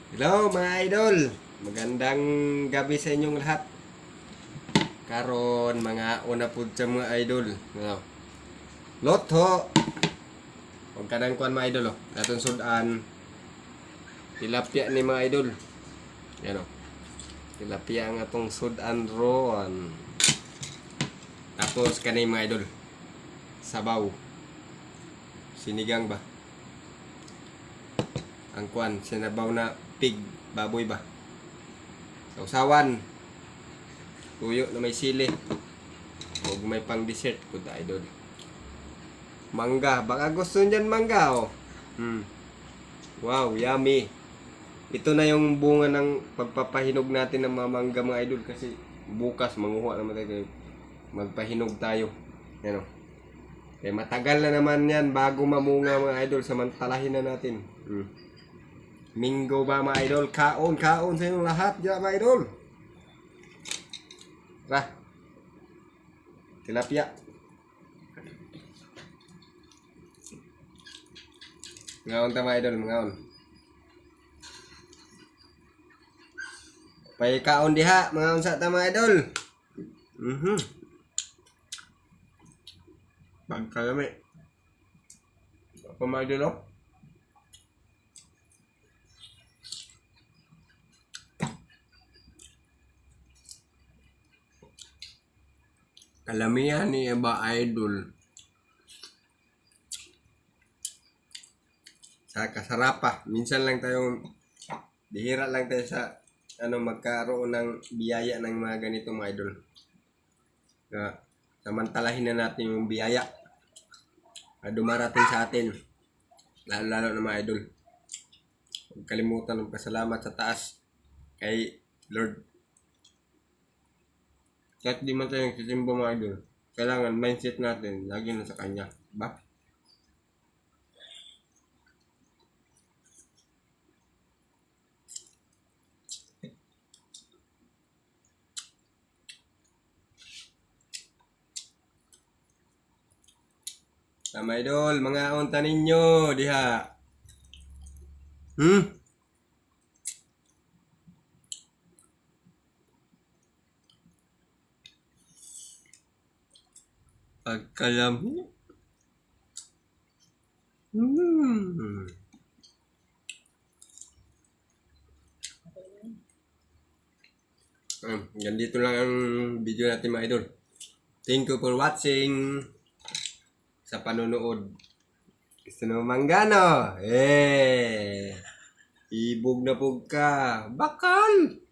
Hello mga idol, magandang gabi sa inyong lahat. Karon mga una pud sa mga idol. No. Lotho. Huwag ka nang kuhan mga idol. Atong sudan. Tilapia ni mga idol. Yan o. Tilapia ang atong sudan ron. Tapos kanay mga idol. Sabaw. Sinigang ba? Ang kuhan, sinabaw na pig, baboy ba? Sausawan. Tuyo na may sili. Huwag may pang dessert po idol. Mangga. Baka gusto niyan mangga oh. Wow, yummy. Ito na yung bunga ng pagpapahinog natin ng mga mangga mga idol. Kasi bukas manguha naman tayo. Magpahinog tayo. Yan oh. Kaya matagal na naman yan bago mamunga mga idol. Samantalahin na natin. Minggo ba mga idol? Kaon sa inyong lahat dyan mga idol. Tara. Tilapia. Ngaon ta mga idol, ngaon. Pay kaon diha, ngaon sa ta mga idol. Pagkalami. Apa mga idol oh? Kalamihan ni ba idol sa kasarapa. Minsan lang tayo, bihira lang tayo sa magkaroon ng biyaya ng mga ganito mga idol. Kaya samantalahin na natin yung biyaya na dumarating sa atin, lalo na mga idol. Huwag kalimutan ng pasalamat sa taas kay Lord. Kahit di man tayo nagsisimba mga idol, kailangan mindset natin lagi na sa Kanya. Ba? Tama idol, mga unta ninyo diha. Pagkalami. Ganito lang ang video natin mga idol. Thank you for watching. Sa panonood. Gusto na manggano? Ibog na pog ka. Bakal!